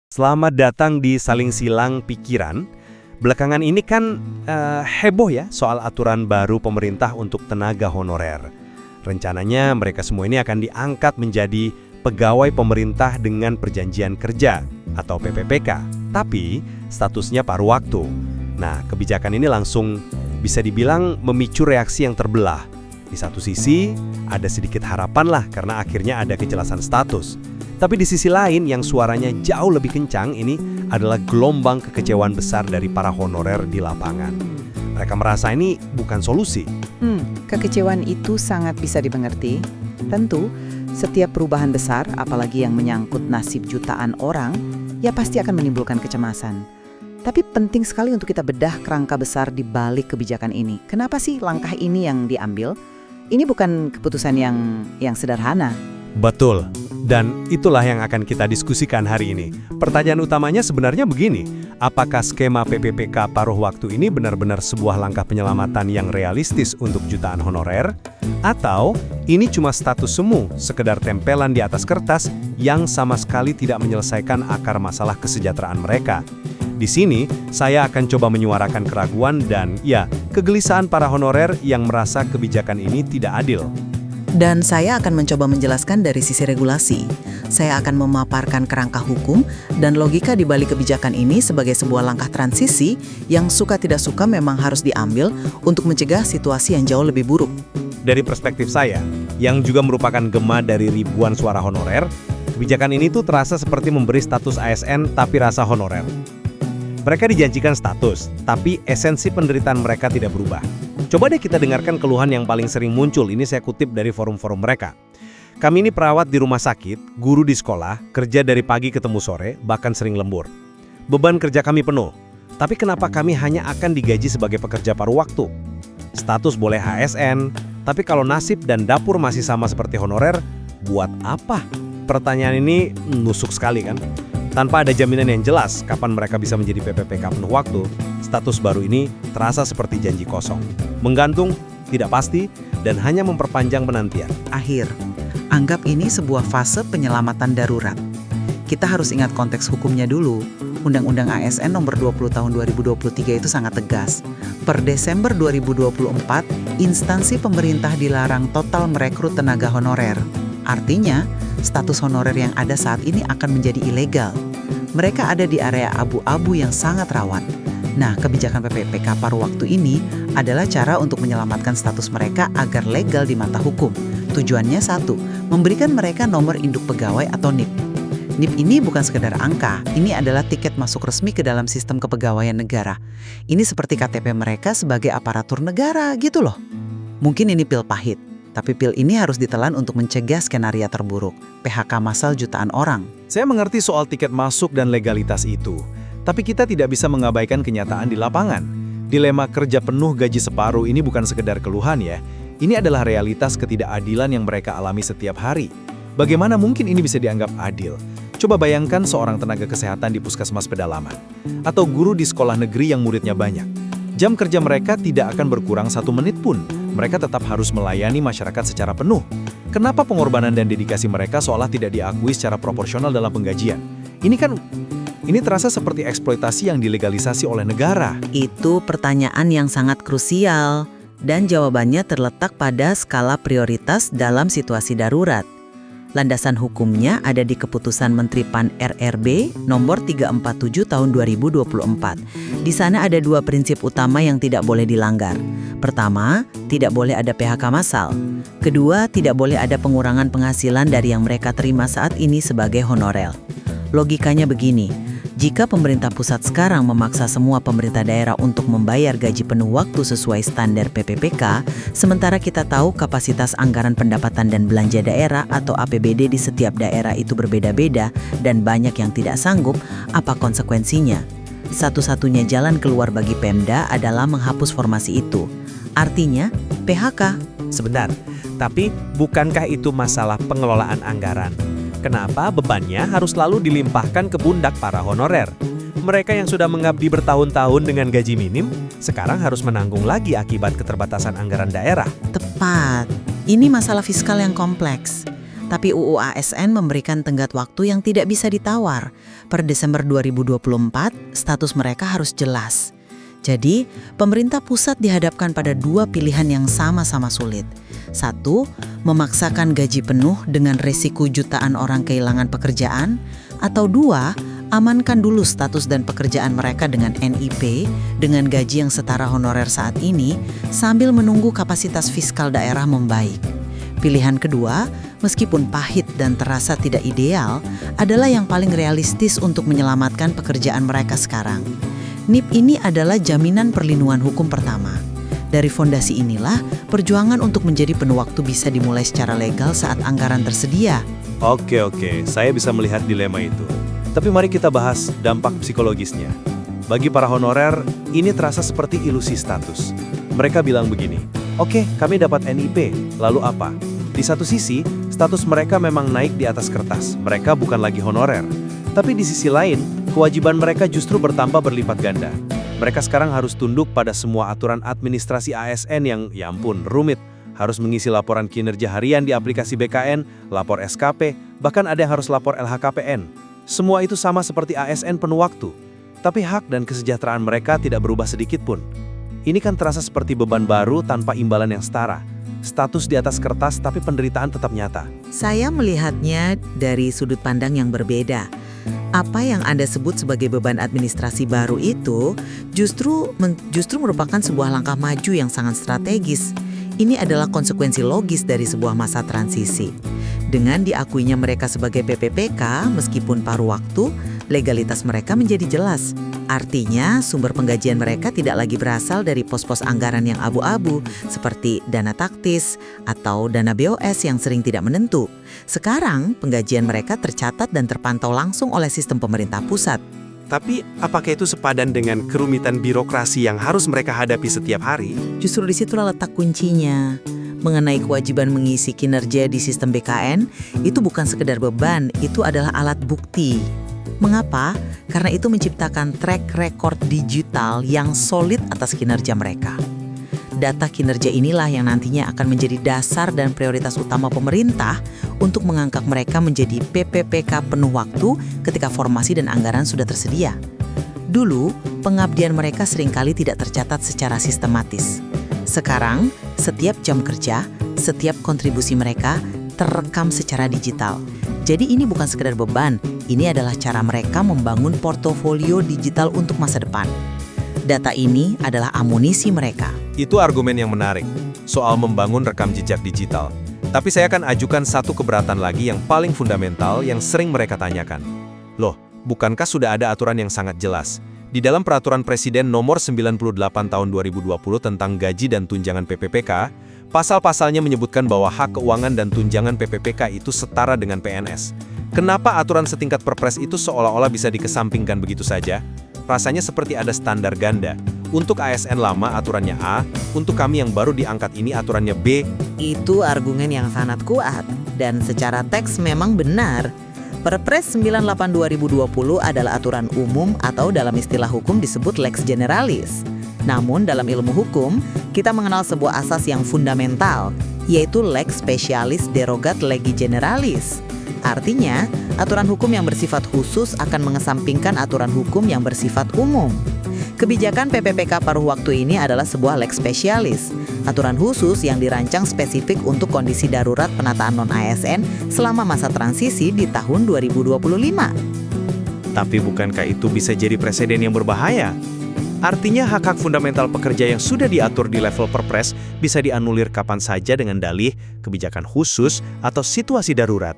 Selamat datang di Saling Silang Pikiran. Belakangan ini kan heboh ya soal aturan baru pemerintah untuk tenaga honorer. Rencananya mereka semua ini akan diangkat menjadi pegawai pemerintah dengan perjanjian kerja atau PPPK. Tapi statusnya paruh waktu. Nah, kebijakan ini langsung bisa dibilang memicu reaksi yang terbelah. Di satu sisi ada sedikit harapan lah karena akhirnya ada kejelasan status. Tapi di sisi lain yang suaranya jauh lebih kencang ini adalah gelombang kekecewaan besar dari para honorer di lapangan. Mereka merasa ini bukan solusi. Kekecewaan itu sangat bisa dimengerti. Tentu, setiap perubahan besar, apalagi yang menyangkut nasib jutaan orang, ya pasti akan menimbulkan kecemasan. Tapi penting sekali untuk kita bedah kerangka besar di balik kebijakan ini. Kenapa sih langkah ini yang diambil? Ini bukan keputusan yang sederhana. Betul. Dan itulah yang akan kita diskusikan hari ini. Pertanyaan utamanya sebenarnya begini, apakah skema PPPK paruh waktu ini benar-benar sebuah langkah penyelamatan yang realistis untuk jutaan honorer? Atau ini cuma status semu, sekedar tempelan di atas kertas yang sama sekali tidak menyelesaikan akar masalah kesejahteraan mereka? Di sini, saya akan coba menyuarakan keraguan dan kegelisahan para honorer yang merasa kebijakan ini tidak adil. Dan saya akan mencoba menjelaskan dari sisi regulasi. Saya akan memaparkan kerangka hukum dan logika di balik kebijakan ini sebagai sebuah langkah transisi yang suka tidak suka memang harus diambil untuk mencegah situasi yang jauh lebih buruk. Dari perspektif saya, yang juga merupakan gema dari ribuan suara honorer, kebijakan ini tuh terasa seperti memberi status ASN tapi rasa honorer. Mereka dijanjikan status, tapi esensi penderitaan mereka tidak berubah. Coba deh kita dengarkan keluhan yang paling sering muncul, ini saya kutip dari forum-forum mereka. Kami ini perawat di rumah sakit, guru di sekolah, kerja dari pagi ketemu sore, bahkan sering lembur. Beban kerja kami penuh, tapi kenapa kami hanya akan digaji sebagai pekerja paruh waktu? Status boleh ASN, tapi kalau nasib dan dapur masih sama seperti honorer, buat apa? Pertanyaan ini nusuk sekali kan? Tanpa ada jaminan yang jelas kapan mereka bisa menjadi PPPK penuh waktu, status baru ini terasa seperti janji kosong. Menggantung, tidak pasti, dan hanya memperpanjang penantian. Anggap ini sebuah fase penyelamatan darurat. Kita harus ingat konteks hukumnya dulu. Undang-Undang ASN nomor 20 tahun 2023 itu sangat tegas. Per Desember 2024, instansi pemerintah dilarang total merekrut tenaga honorer. Artinya, status honorer yang ada saat ini akan menjadi ilegal. Mereka ada di area abu-abu yang sangat rawan. Nah, kebijakan PPPK paruh waktu ini adalah cara untuk menyelamatkan status mereka agar legal di mata hukum. Tujuannya satu, memberikan mereka nomor induk pegawai atau NIP. NIP ini bukan sekedar angka, ini adalah tiket masuk resmi ke dalam sistem kepegawaian negara. Ini seperti KTP mereka sebagai aparatur negara gitu loh. Mungkin ini pil pahit. Tapi pil ini harus ditelan untuk mencegah skenario terburuk, PHK massal jutaan orang. Saya mengerti soal tiket masuk dan legalitas itu, tapi kita tidak bisa mengabaikan kenyataan di lapangan. Dilema kerja penuh gaji separuh ini bukan sekedar keluhan ya, ini adalah realitas ketidakadilan yang mereka alami setiap hari. Bagaimana mungkin ini bisa dianggap adil? Coba bayangkan seorang tenaga kesehatan di puskesmas pedalaman, atau guru di sekolah negeri yang muridnya banyak. Jam kerja mereka tidak akan berkurang 1 menit pun. Mereka tetap harus melayani masyarakat secara penuh. Kenapa pengorbanan dan dedikasi mereka seolah tidak diakui secara proporsional dalam penggajian? Ini terasa seperti eksploitasi yang dilegalisasi oleh negara. Itu pertanyaan yang sangat krusial. Dan jawabannya terletak pada skala prioritas dalam situasi darurat. Landasan hukumnya ada di Keputusan Menteri PAN RRB nomor 347 tahun 2024. Di sana ada 2 prinsip utama yang tidak boleh dilanggar. Pertama, tidak boleh ada PHK massal. Kedua, tidak boleh ada pengurangan penghasilan dari yang mereka terima saat ini sebagai honorer. Logikanya begini, jika pemerintah pusat sekarang memaksa semua pemerintah daerah untuk membayar gaji penuh waktu sesuai standar PPPK, sementara kita tahu kapasitas anggaran pendapatan dan belanja daerah atau APBD di setiap daerah itu berbeda-beda dan banyak yang tidak sanggup, apa konsekuensinya? Satu-satunya jalan keluar bagi Pemda adalah menghapus formasi itu. Artinya, PHK. Sebentar, tapi bukankah itu masalah pengelolaan anggaran? Kenapa bebannya harus selalu dilimpahkan ke pundak para honorer? Mereka yang sudah mengabdi bertahun-tahun dengan gaji minim, sekarang harus menanggung lagi akibat keterbatasan anggaran daerah. Tepat. Ini masalah fiskal yang kompleks. Tapi UU ASN memberikan tenggat waktu yang tidak bisa ditawar. Per Desember 2024, status mereka harus jelas. Jadi, pemerintah pusat dihadapkan pada dua pilihan yang sama-sama sulit. Satu, memaksakan gaji penuh dengan resiko jutaan orang kehilangan pekerjaan. Atau dua, amankan dulu status dan pekerjaan mereka dengan NIP, dengan gaji yang setara honorer saat ini, sambil menunggu kapasitas fiskal daerah membaik. Pilihan kedua, meskipun pahit dan terasa tidak ideal, adalah yang paling realistis untuk menyelamatkan pekerjaan mereka sekarang. NIP ini adalah jaminan perlindungan hukum pertama. Dari fondasi inilah, perjuangan untuk menjadi penuh waktu bisa dimulai secara legal saat anggaran tersedia. Oke, saya bisa melihat dilema itu. Tapi mari kita bahas dampak psikologisnya. Bagi para honorer, ini terasa seperti ilusi status. Mereka bilang begini, oke, kami dapat NIP, lalu apa? Di satu sisi, status mereka memang naik di atas kertas, mereka bukan lagi honorer. Tapi di sisi lain, kewajiban mereka justru bertambah berlipat ganda. Mereka sekarang harus tunduk pada semua aturan administrasi ASN yang, ya ampun, rumit. Harus mengisi laporan kinerja harian di aplikasi BKN, lapor SKP, bahkan ada yang harus lapor LHKPN. Semua itu sama seperti ASN penuh waktu. Tapi hak dan kesejahteraan mereka tidak berubah sedikit pun. Ini kan terasa seperti beban baru tanpa imbalan yang setara. Status di atas kertas tapi penderitaan tetap nyata. Saya melihatnya dari sudut pandang yang berbeda. Apa yang Anda sebut sebagai beban administrasi baru itu justru merupakan sebuah langkah maju yang sangat strategis. Ini adalah konsekuensi logis dari sebuah masa transisi. Dengan diakuinya mereka sebagai PPPK, meskipun paruh waktu, legalitas mereka menjadi jelas. Artinya, sumber penggajian mereka tidak lagi berasal dari pos-pos anggaran yang abu-abu, seperti dana taktis atau dana BOS yang sering tidak menentu. Sekarang, penggajian mereka tercatat dan terpantau langsung oleh sistem pemerintah pusat. Tapi, apakah itu sepadan dengan kerumitan birokrasi yang harus mereka hadapi setiap hari? Justru disitulah letak kuncinya. Mengenai kewajiban mengisi kinerja di sistem BKN, itu bukan sekedar beban, itu adalah alat bukti. Mengapa? Karena itu menciptakan track record digital yang solid atas kinerja mereka. Data kinerja inilah yang nantinya akan menjadi dasar dan prioritas utama pemerintah untuk mengangkat mereka menjadi PPPK penuh waktu ketika formasi dan anggaran sudah tersedia. Dulu, pengabdian mereka seringkali tidak tercatat secara sistematis. Sekarang, setiap jam kerja, setiap kontribusi mereka terekam secara digital. Jadi ini bukan sekedar beban, ini adalah cara mereka membangun portofolio digital untuk masa depan. Data ini adalah amunisi mereka. Itu argumen yang menarik, soal membangun rekam jejak digital. Tapi saya akan ajukan satu keberatan lagi yang paling fundamental yang sering mereka tanyakan. Loh, bukankah sudah ada aturan yang sangat jelas? Di dalam Peraturan Presiden Nomor 98 Tahun 2020 tentang Gaji dan Tunjangan PPPK, pasal-pasalnya menyebutkan bahwa hak keuangan dan tunjangan PPPK itu setara dengan PNS. Kenapa aturan setingkat Perpres itu seolah-olah bisa dikesampingkan begitu saja? Rasanya seperti ada standar ganda. Untuk ASN lama aturannya A, untuk kami yang baru diangkat ini aturannya B. Itu argumen yang sangat kuat, dan secara teks memang benar. Perpres 98 2020 adalah aturan umum atau dalam istilah hukum disebut lex generalis. Namun dalam ilmu hukum, kita mengenal sebuah asas yang fundamental, yaitu lex specialis derogat legi generalis. Artinya, aturan hukum yang bersifat khusus akan mengesampingkan aturan hukum yang bersifat umum. Kebijakan PPPK paruh waktu ini adalah sebuah lex specialis, aturan khusus yang dirancang spesifik untuk kondisi darurat penataan non-ASN selama masa transisi di tahun 2025. Tapi bukankah itu bisa jadi presiden yang berbahaya? Artinya hak-hak fundamental pekerja yang sudah diatur di level Perpres bisa dianulir kapan saja dengan dalih kebijakan khusus atau situasi darurat.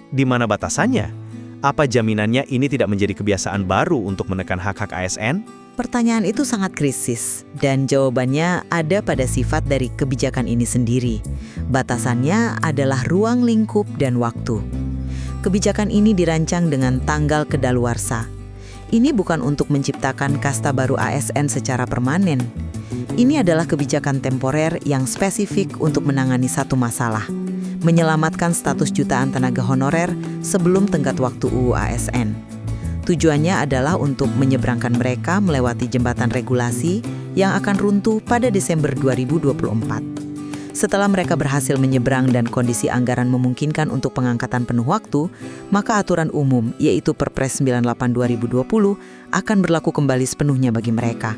Di mana batasannya? Apa jaminannya ini tidak menjadi kebiasaan baru untuk menekan hak-hak ASN? Pertanyaan itu sangat krisis, dan jawabannya ada pada sifat dari kebijakan ini sendiri. Batasannya adalah ruang lingkup dan waktu. Kebijakan ini dirancang dengan tanggal kedaluarsa. Ini bukan untuk menciptakan kasta baru ASN secara permanen. Ini adalah kebijakan temporer yang spesifik untuk menangani satu masalah, menyelamatkan status jutaan tenaga honorer sebelum tenggat waktu UU ASN. Tujuannya adalah untuk menyeberangkan mereka melewati jembatan regulasi yang akan runtuh pada Desember 2024. Setelah mereka berhasil menyeberang dan kondisi anggaran memungkinkan untuk pengangkatan penuh waktu, maka aturan umum, yaitu Perpres 98 2020, akan berlaku kembali sepenuhnya bagi mereka.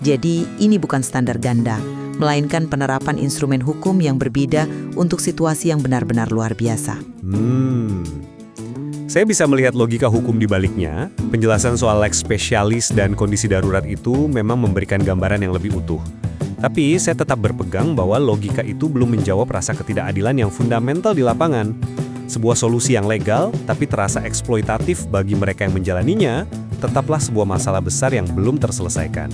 Jadi, ini bukan standar ganda, melainkan penerapan instrumen hukum yang berbeda untuk situasi yang benar-benar luar biasa. Saya bisa melihat logika hukum di baliknya. Penjelasan soal lex specialis dan kondisi darurat itu memang memberikan gambaran yang lebih utuh. Tapi saya tetap berpegang bahwa logika itu belum menjawab rasa ketidakadilan yang fundamental di lapangan. Sebuah solusi yang legal tapi terasa eksploitatif bagi mereka yang menjalaninya, tetaplah sebuah masalah besar yang belum terselesaikan.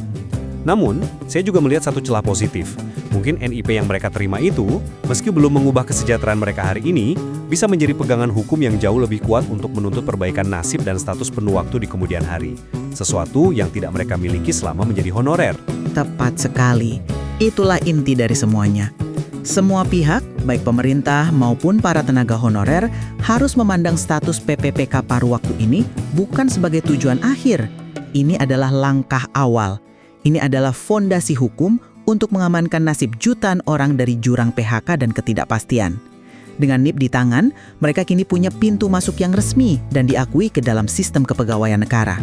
Namun, saya juga melihat satu celah positif. Mungkin NIP yang mereka terima itu, meski belum mengubah kesejahteraan mereka hari ini, bisa menjadi pegangan hukum yang jauh lebih kuat untuk menuntut perbaikan nasib dan status penuh waktu di kemudian hari. Sesuatu yang tidak mereka miliki selama menjadi honorer. Tepat sekali. Itulah inti dari semuanya. Semua pihak, baik pemerintah maupun para tenaga honorer, harus memandang status PPPK paruh waktu ini bukan sebagai tujuan akhir. Ini adalah langkah awal. Ini adalah fondasi hukum untuk mengamankan nasib jutaan orang dari jurang PHK dan ketidakpastian. Dengan NIP di tangan, mereka kini punya pintu masuk yang resmi dan diakui ke dalam sistem kepegawaian negara.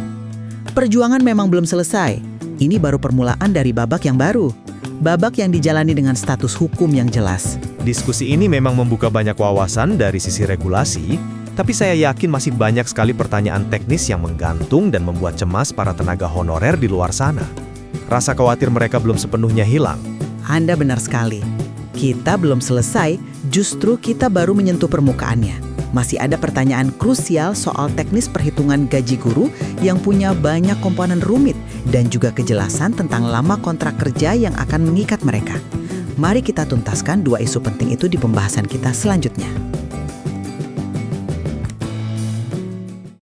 Perjuangan memang belum selesai. Ini baru permulaan dari babak yang baru. Babak yang dijalani dengan status hukum yang jelas. Diskusi ini memang membuka banyak wawasan dari sisi regulasi, tapi saya yakin masih banyak sekali pertanyaan teknis yang menggantung dan membuat cemas para tenaga honorer di luar sana. Rasa khawatir mereka belum sepenuhnya hilang. Anda benar sekali. Kita belum selesai, justru kita baru menyentuh permukaannya. Masih ada pertanyaan krusial soal teknis perhitungan gaji guru yang punya banyak komponen rumit dan juga kejelasan tentang lama kontrak kerja yang akan mengikat mereka. Mari kita tuntaskan dua isu penting itu di pembahasan kita selanjutnya.